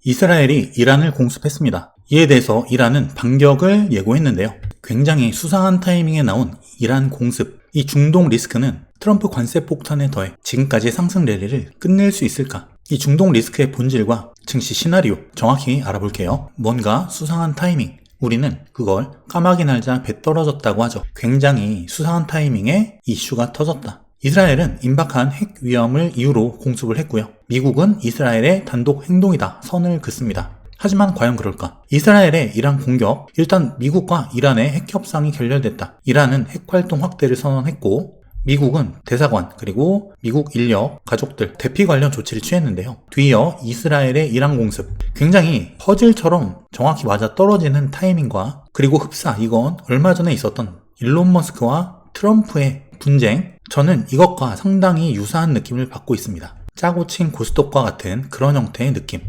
이스라엘이 이란을 공습했습니다. 이에 대해서 이란은 반격을 예고했는데요. 굉장히 수상한 타이밍에 나온 이란 공습. 이 중동 리스크는 트럼프 관세 폭탄에 더해 지금까지의 상승 랠리를 끝낼 수 있을까? 이 중동 리스크의 본질과 증시 시나리오 정확히 알아볼게요. 뭔가 수상한 타이밍. 우리는 그걸 까마귀 날자 배 떨어졌다고 하죠. 굉장히 수상한 타이밍에 이슈가 터졌다. 이스라엘은 임박한 핵 위험을 이유로 공습을 했고요. 미국은 이스라엘의 단독 행동이다 선을 긋습니다. 하지만 과연 그럴까? 이스라엘의 이란 공격, 일단 미국과 이란의 핵 협상이 결렬됐다. 이란은 핵 활동 확대를 선언했고 미국은 대사관 그리고 미국 인력, 가족들 대피 관련 조치를 취했는데요. 뒤이어 이스라엘의 이란 공습, 굉장히 퍼즐처럼 정확히 맞아 떨어지는 타이밍과 그리고 흡사, 이건 얼마 전에 있었던 일론 머스크와 트럼프의 분쟁, 저는 이것과 상당히 유사한 느낌을 받고 있습니다. 짜고 친 고스톱과 같은 그런 형태의 느낌.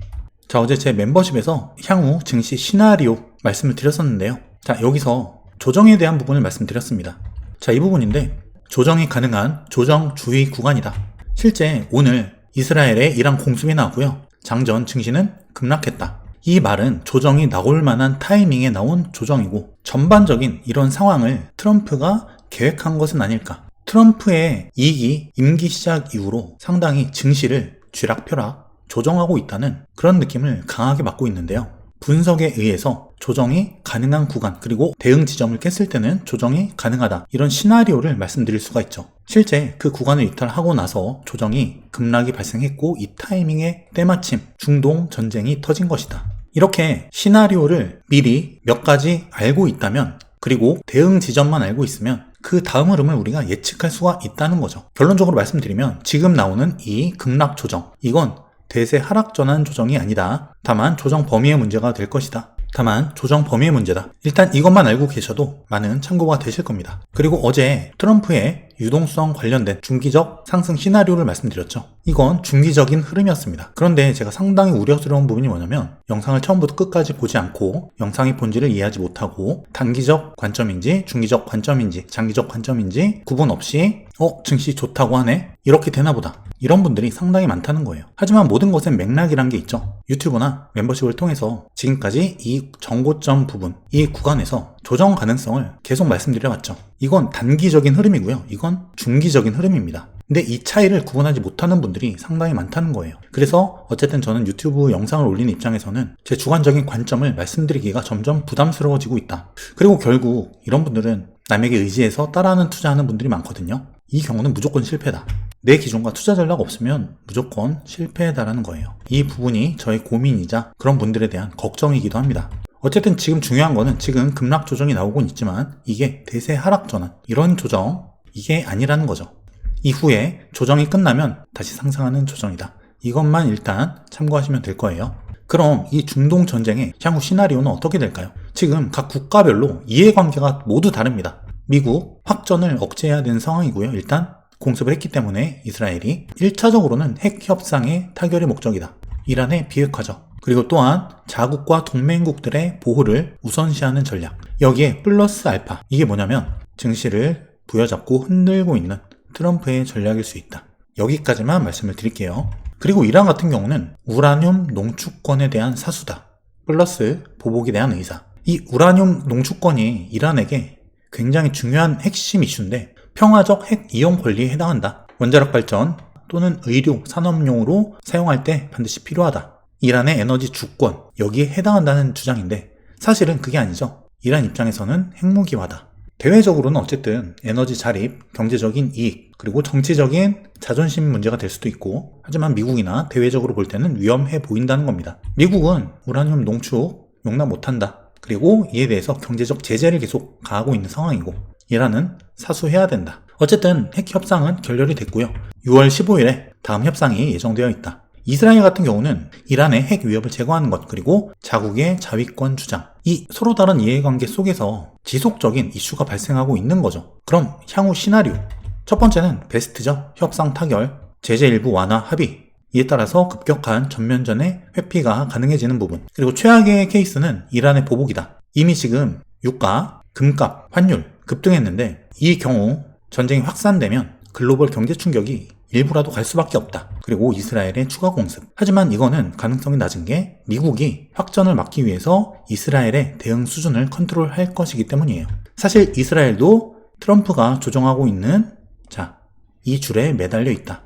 자, 어제 제 멤버십에서 향후 증시 시나리오 말씀을 드렸었는데요. 자, 여기서 조정에 대한 부분을 말씀드렸습니다. 자, 이 부분인데 조정이 가능한 조정 주의 구간이다. 실제 오늘 이스라엘의 이란 공습이 나왔고요. 장전 증시는 급락했다. 이 말은 조정이 나올 만한 타이밍에 나온 조정이고 전반적인 이런 상황을 트럼프가 계획한 것은 아닐까. 트럼프의 이익이 임기 시작 이후로 상당히 증시를 쥐락펴락 조정하고 있다는 그런 느낌을 강하게 받고 있는데요. 분석에 의해서 조정이 가능한 구간 그리고 대응 지점을 깼을 때는 조정이 가능하다. 이런 시나리오를 말씀드릴 수가 있죠. 실제 그 구간을 이탈하고 나서 조정이 급락이 발생했고 이 타이밍에 때마침 중동 전쟁이 터진 것이다. 이렇게 시나리오를 미리 몇 가지 알고 있다면 그리고 대응 지점만 알고 있으면 그 다음 흐름을 우리가 예측할 수가 있다는 거죠. 결론적으로 말씀드리면 지금 나오는 이 급락 조정, 이건 대세 하락 전환 조정이 아니다. 다만 조정 범위의 문제가 될 것이다. 다만 조정 범위의 문제다. 일단 이것만 알고 계셔도 많은 참고가 되실 겁니다. 그리고 어제 트럼프의 유동성 관련된 중기적 상승 시나리오를 말씀드렸죠. 이건 중기적인 흐름이었습니다. 그런데 제가 상당히 우려스러운 부분이 뭐냐면 영상을 처음부터 끝까지 보지 않고 영상의 본질을 이해하지 못하고 단기적 관점인지 중기적 관점인지 장기적 관점인지 구분 없이 증시 좋다고 하네? 이렇게 되나 보다. 이런 분들이 상당히 많다는 거예요. 하지만 모든 것엔 맥락이란 게 있죠. 유튜브나 멤버십을 통해서 지금까지 이 정고점 부분, 이 구간에서 조정 가능성을 계속 말씀드려왔죠. 이건 단기적인 흐름이고요. 이건 중기적인 흐름입니다. 근데 이 차이를 구분하지 못하는 분들이 상당히 많다는 거예요. 그래서 어쨌든 저는 유튜브 영상을 올리는 입장에서는 제 주관적인 관점을 말씀드리기가 점점 부담스러워지고 있다. 그리고 결국 이런 분들은 남에게 의지해서 따라하는 투자하는 분들이 많거든요. 이 경우는 무조건 실패다. 내 기준과 투자 전략 없으면 무조건 실패다라는 거예요. 이 부분이 저의 고민이자 그런 분들에 대한 걱정이기도 합니다. 어쨌든 지금 중요한 거는 지금 급락 조정이 나오곤 있지만 이게 대세 하락 전환, 이런 조정, 이게 아니라는 거죠. 이후에 조정이 끝나면 다시 상승하는 조정이다. 이것만 일단 참고하시면 될 거예요. 그럼 이 중동 전쟁의 향후 시나리오는 어떻게 될까요? 지금 각 국가별로 이해관계가 모두 다릅니다. 미국 확전을 억제해야 되는 상황이고요. 일단 공습을 했기 때문에 이스라엘이 1차적으로는 핵 협상의 타결이 목적이다. 이란의 비핵화죠. 그리고 또한 자국과 동맹국들의 보호를 우선시하는 전략. 여기에 플러스 알파. 이게 뭐냐면 증시를 부여잡고 흔들고 있는 트럼프의 전략일 수 있다. 여기까지만 말씀을 드릴게요. 그리고 이란 같은 경우는 우라늄 농축권에 대한 사수다. 플러스 보복에 대한 의사. 이 우라늄 농축권이 이란에게 굉장히 중요한 핵심 이슈인데 평화적 핵 이용 권리에 해당한다. 원자력 발전 또는 의료, 산업용으로 사용할 때 반드시 필요하다. 이란의 에너지 주권, 여기에 해당한다는 주장인데 사실은 그게 아니죠. 이란 입장에서는 핵무기화다. 대외적으로는 어쨌든 에너지 자립, 경제적인 이익, 그리고 정치적인 자존심 문제가 될 수도 있고 하지만 미국이나 대외적으로 볼 때는 위험해 보인다는 겁니다. 미국은 우라늄 농축 용납 못한다. 그리고 이에 대해서 경제적 제재를 계속 가하고 있는 상황이고 이란은 사수해야 된다. 어쨌든 핵 협상은 결렬이 됐고요. 6월 15일에 다음 협상이 예정되어 있다. 이스라엘 같은 경우는 이란의 핵 위협을 제거하는 것 그리고 자국의 자위권 주장, 이 서로 다른 이해관계 속에서 지속적인 이슈가 발생하고 있는 거죠. 그럼 향후 시나리오 첫 번째는 베스트죠. 협상 타결, 제재 일부 완화 합의, 이에 따라서 급격한 전면전의 회피가 가능해지는 부분. 그리고 최악의 케이스는 이란의 보복이다. 이미 지금 유가, 금값, 환율 급등했는데 이 경우 전쟁이 확산되면 글로벌 경제 충격이 일부라도 갈 수밖에 없다. 그리고 이스라엘의 추가 공습. 하지만 이거는 가능성이 낮은 게 미국이 확전을 막기 위해서 이스라엘의 대응 수준을 컨트롤할 것이기 때문이에요. 사실 이스라엘도 트럼프가 조정하고 있는 이 줄에 매달려 있다.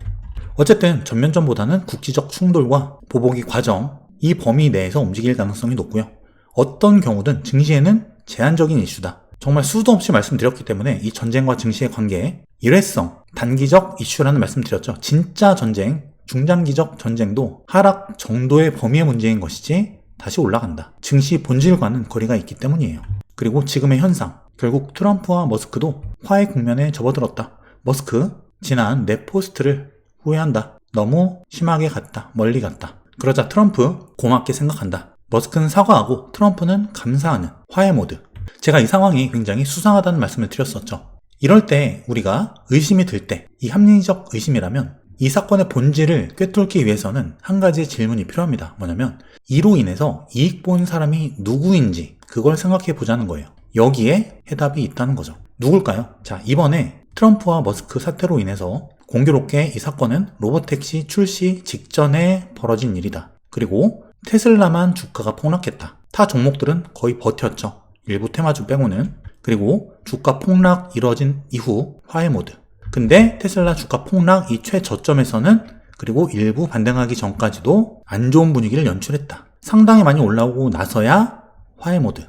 어쨌든 전면전보다는 국지적 충돌과 보복의 과정, 이 범위 내에서 움직일 가능성이 높고요. 어떤 경우든 증시에는 제한적인 이슈다. 정말 수도 없이 말씀드렸기 때문에 이 전쟁과 증시의 관계, 일회성, 단기적 이슈라는 말씀드렸죠. 진짜 전쟁, 중장기적 전쟁도 하락 정도의 범위의 문제인 것이지 다시 올라간다. 증시 본질과는 거리가 있기 때문이에요. 그리고 지금의 현상, 결국 트럼프와 머스크도 화해 국면에 접어들었다. 머스크, 지난 내 포스트를 후회한다. 너무 심하게 갔다. 멀리 갔다. 그러자 트럼프 고맙게 생각한다. 머스크는 사과하고 트럼프는 감사하는 화해 모드. 제가 이 상황이 굉장히 수상하다는 말씀을 드렸었죠. 이럴 때 우리가 의심이 들 때, 이 합리적 의심이라면 이 사건의 본질을 꿰뚫기 위해서는 한 가지의 질문이 필요합니다. 뭐냐면 이로 인해서 이익 본 사람이 누구인지 그걸 생각해 보자는 거예요. 여기에 해답이 있다는 거죠. 누굴까요? 자, 이번에 트럼프와 머스크 사태로 인해서 공교롭게 이 사건은 로보택시 출시 직전에 벌어진 일이다. 그리고 테슬라만 주가가 폭락했다. 타 종목들은 거의 버텼죠. 일부 테마주 빼고는. 그리고 주가 폭락 이뤄진 이후 화해 모드. 근데 테슬라 주가 폭락 이 최저점에서는 그리고 일부 반등하기 전까지도 안 좋은 분위기를 연출했다. 상당히 많이 올라오고 나서야 화해 모드.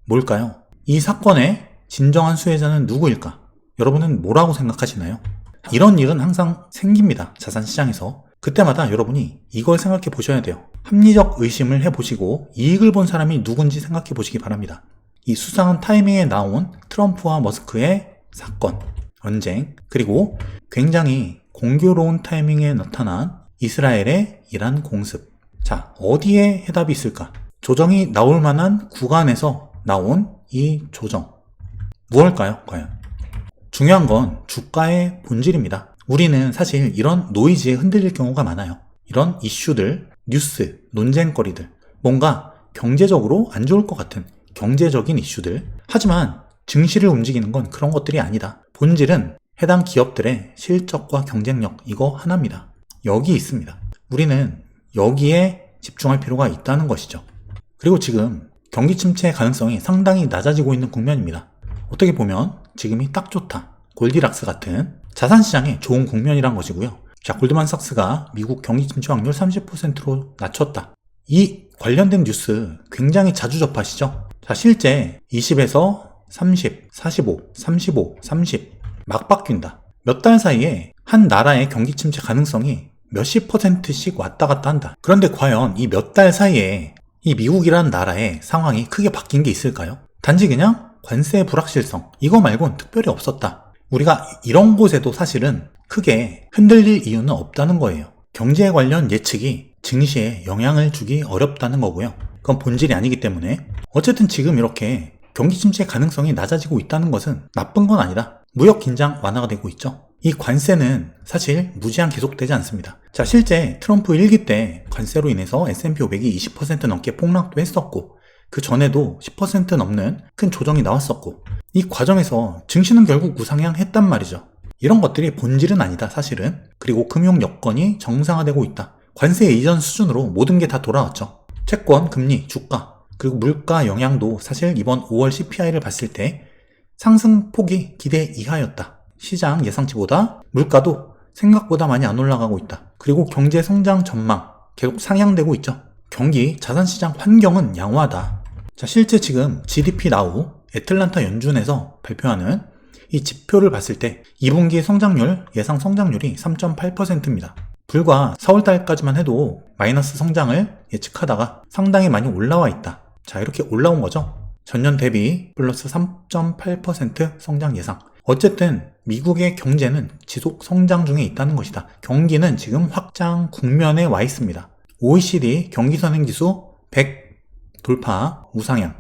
뭘까요? 이 사건의 진정한 수혜자는 누구일까? 여러분은 뭐라고 생각하시나요? 이런 일은 항상 생깁니다. 자산시장에서. 그때마다 여러분이 이걸 생각해 보셔야 돼요. 합리적 의심을 해보시고 이익을 본 사람이 누군지 생각해 보시기 바랍니다. 이 수상한 타이밍에 나온 트럼프와 머스크의 사건, 전쟁, 그리고 굉장히 공교로운 타이밍에 나타난 이스라엘의 이란 공습. 자, 어디에 해답이 있을까? 조정이 나올 만한 구간에서 나온 이 조정. 무엇일까요, 과연? 중요한 건 주가의 본질입니다. 우리는 사실 이런 노이즈에 흔들릴 경우가 많아요. 이런 이슈들, 뉴스, 논쟁거리들, 뭔가 경제적으로 안 좋을 것 같은 경제적인 이슈들. 하지만 증시를 움직이는 건 그런 것들이 아니다. 본질은 해당 기업들의 실적과 경쟁력, 이거 하나입니다. 여기 있습니다. 우리는 여기에 집중할 필요가 있다는 것이죠. 그리고 지금 경기 침체 가능성이 상당히 낮아지고 있는 국면입니다. 어떻게 보면 지금이 딱 좋다. 골디락스 같은 자산시장에 좋은 국면이란 것이고요. 자, 골드만삭스가 미국 경기 침체 확률 30%로 낮췄다. 이 관련된 뉴스 굉장히 자주 접하시죠? 자, 실제 20에서 30, 45, 35, 30 막 바뀐다. 몇 달 사이에 한 나라의 경기 침체 가능성이 몇십 %씩 왔다 갔다 한다. 그런데 과연 이 몇 달 사이에 이 미국이라는 나라의 상황이 크게 바뀐 게 있을까요? 단지 그냥 관세 불확실성, 이거 말곤 특별히 없었다. 우리가 이런 곳에도 사실은 크게 흔들릴 이유는 없다는 거예요. 경제 관련 예측이 증시에 영향을 주기 어렵다는 거고요. 그건 본질이 아니기 때문에. 어쨌든 지금 이렇게 경기 침체 가능성이 낮아지고 있다는 것은 나쁜 건 아니다. 무역 긴장 완화가 되고 있죠. 이 관세는 사실 무제한 계속되지 않습니다. 자, 실제 트럼프 1기 때 관세로 인해서 S&P 500이 20% 넘게 폭락도 했었고, 그 전에도 10% 넘는 큰 조정이 나왔었고, 이 과정에서 증시는 결국 우상향했단 말이죠. 이런 것들이 본질은 아니다, 사실은. 그리고 금융 여건이 정상화되고 있다. 관세 이전 수준으로 모든 게 다 돌아왔죠. 채권, 금리, 주가, 그리고 물가 영향도 사실 이번 5월 CPI를 봤을 때 상승폭이 기대 이하였다. 시장 예상치보다 물가도 생각보다 많이 안 올라가고 있다. 그리고 경제 성장 전망 계속 상향되고 있죠. 경기, 자산시장 환경은 양호하다. 자, 실제 지금 GDP 나우 애틀란타 연준에서 발표하는 이 지표를 봤을 때 2분기 성장률, 예상 성장률이 3.8%입니다. 불과 4월달까지만 해도 마이너스 성장을 예측하다가 상당히 많이 올라와 있다. 자, 이렇게 올라온 거죠. 전년 대비 플러스 3.8% 성장 예상. 어쨌든 미국의 경제는 지속 성장 중에 있다는 것이다. 경기는 지금 확장 국면에 와 있습니다. OECD 경기선행지수 100 돌파 우상향.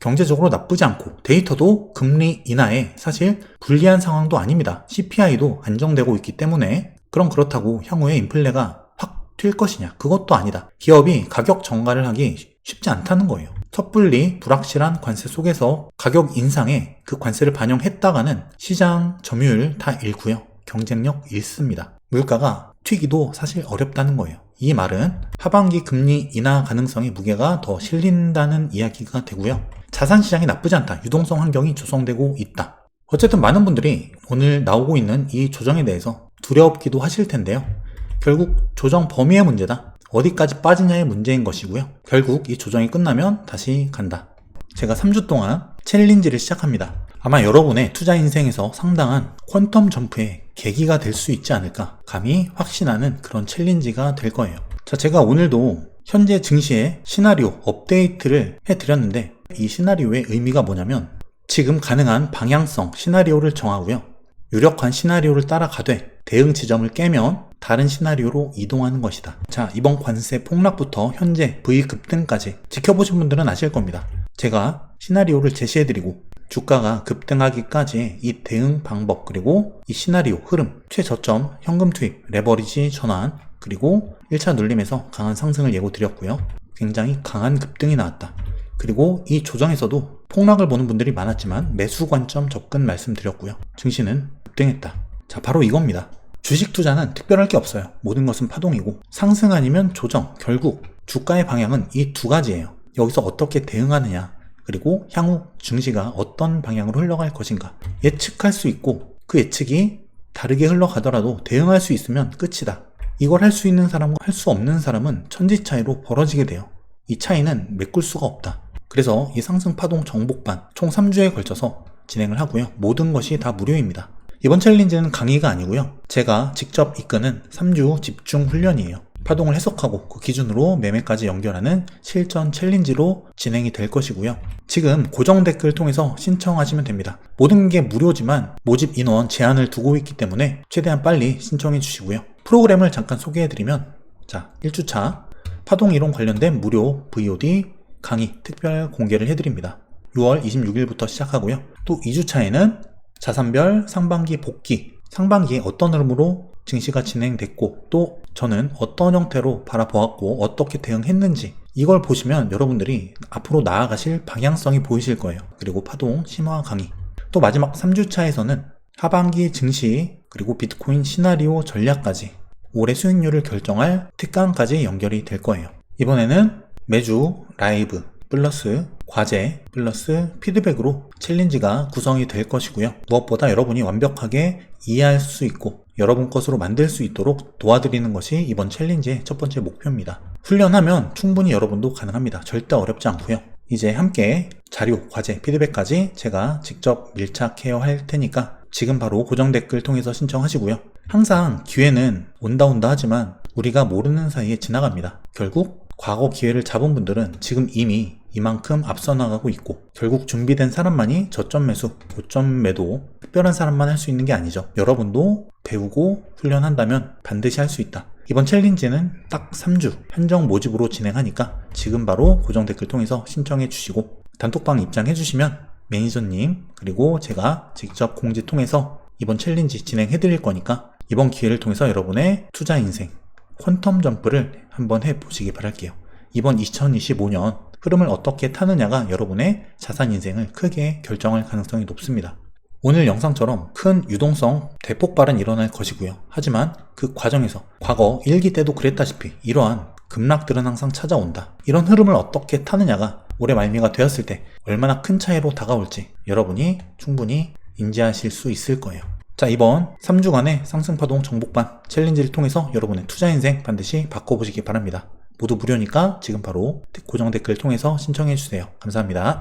경제적으로 나쁘지 않고 데이터도 금리 인하에 사실 불리한 상황도 아닙니다. CPI도 안정되고 있기 때문에. 그럼 그렇다고 향후에 인플레가 확 튈 것이냐? 그것도 아니다. 기업이 가격 정가를 하기 쉽지 않다는 거예요. 섣불리 불확실한 관세 속에서 가격 인상에 그 관세를 반영했다가는 시장 점유율 다 잃고요. 경쟁력 잃습니다. 물가가 튀기도 사실 어렵다는 거예요. 이 말은 하반기 금리 인하 가능성의 무게가 더 실린다는 이야기가 되고요. 자산시장이 나쁘지 않다. 유동성 환경이 조성되고 있다. 어쨌든 많은 분들이 오늘 나오고 있는 이 조정에 대해서 두렵기도 하실 텐데요. 결국 조정 범위의 문제다. 어디까지 빠지냐의 문제인 것이고요. 결국 이 조정이 끝나면 다시 간다. 제가 3주 동안 챌린지를 시작합니다. 아마 여러분의 투자 인생에서 상당한 퀀텀 점프의 계기가 될 수 있지 않을까 감히 확신하는 그런 챌린지가 될 거예요. 자, 제가 오늘도 현재 증시의 시나리오 업데이트를 해드렸는데 이 시나리오의 의미가 뭐냐면 지금 가능한 방향성 시나리오를 정하고요. 유력한 시나리오를 따라가되 대응 지점을 깨면 다른 시나리오로 이동하는 것이다. 자, 이번 관세 폭락부터 현재 V 급등까지 지켜보신 분들은 아실 겁니다. 제가 시나리오를 제시해드리고 주가가 급등하기까지의 이 대응 방법 그리고 이 시나리오 흐름, 최저점, 현금 투입, 레버리지 전환 그리고 1차 눌림에서 강한 상승을 예고 드렸고요. 굉장히 강한 급등이 나왔다. 그리고 이 조정에서도 폭락을 보는 분들이 많았지만 매수 관점 접근 말씀드렸고요. 증시는 급등했다. 자, 바로 이겁니다. 주식 투자는 특별할 게 없어요. 모든 것은 파동이고 상승 아니면 조정, 결국 주가의 방향은 이 두 가지예요. 여기서 어떻게 대응하느냐 그리고 향후 증시가 어떤 방향으로 흘러갈 것인가 예측할 수 있고 그 예측이 다르게 흘러가더라도 대응할 수 있으면 끝이다. 이걸 할 수 있는 사람과 할 수 없는 사람은 천지 차이로 벌어지게 돼요. 이 차이는 메꿀 수가 없다. 그래서 이 상승 파동 정복반 총 3주에 걸쳐서 진행을 하고요. 모든 것이 다 무료입니다. 이번 챌린지는 강의가 아니고요. 제가 직접 이끄는 3주 집중 훈련이에요. 파동을 해석하고 그 기준으로 매매까지 연결하는 실전 챌린지로 진행이 될 것이고요. 지금 고정 댓글 통해서 신청하시면 됩니다. 모든 게 무료지만 모집 인원 제한을 두고 있기 때문에 최대한 빨리 신청해 주시고요. 프로그램을 잠깐 소개해드리면 자, 1주차 파동이론 관련된 무료 VOD 강의 특별 공개를 해드립니다. 6월 26일부터 시작하고요. 또 2주차에는 자산별 상반기 복귀, 상반기에 어떤 흐름으로 증시가 진행됐고 또 저는 어떤 형태로 바라보았고 어떻게 대응했는지 이걸 보시면 여러분들이 앞으로 나아가실 방향성이 보이실 거예요. 그리고 파동 심화 강의. 또 마지막 3주차에서는 하반기 증시 그리고 비트코인 시나리오 전략까지 올해 수익률을 결정할 특강까지 연결이 될 거예요. 이번에는 매주 라이브 플러스 과제 플러스 피드백으로 챌린지가 구성이 될 것이고요. 무엇보다 여러분이 완벽하게 이해할 수 있고 여러분 것으로 만들 수 있도록 도와드리는 것이 이번 챌린지의 첫 번째 목표입니다. 훈련하면 충분히 여러분도 가능합니다. 절대 어렵지 않고요. 이제 함께 자료, 과제, 피드백까지 제가 직접 밀착해야 할 테니까 지금 바로 고정 댓글 통해서 신청하시고요. 항상 기회는 온다 하지만 우리가 모르는 사이에 지나갑니다. 결국 과거 기회를 잡은 분들은 지금 이미 이만큼 앞서 나가고 있고 결국 준비된 사람만이 저점 매수, 고점 매도 특별한 사람만 할 수 있는 게 아니죠. 여러분도 배우고 훈련한다면 반드시 할 수 있다. 이번 챌린지는 딱 3주 한정 모집으로 진행하니까 지금 바로 고정 댓글 통해서 신청해 주시고 단톡방 입장해 주시면 매니저님 그리고 제가 직접 공지 통해서 이번 챌린지 진행해 드릴 거니까 이번 기회를 통해서 여러분의 투자 인생 퀀텀 점프를 한번 해보시기 바랄게요. 이번 2025년 흐름을 어떻게 타느냐가 여러분의 자산 인생을 크게 결정할 가능성이 높습니다. 오늘 영상처럼 큰 유동성 대폭발은 일어날 것이고요. 하지만 그 과정에서 과거 1기 때도 그랬다시피 이러한 급락들은 항상 찾아온다. 이런 흐름을 어떻게 타느냐가 올해 말미가 되었을 때 얼마나 큰 차이로 다가올지 여러분이 충분히 인지하실 수 있을 거예요. 자, 이번 3주간의 상승파동 정복반 챌린지를 통해서 여러분의 투자 인생 반드시 바꿔보시기 바랍니다. 모두 무료니까 지금 바로 고정 댓글 통해서 신청해 주세요. 감사합니다.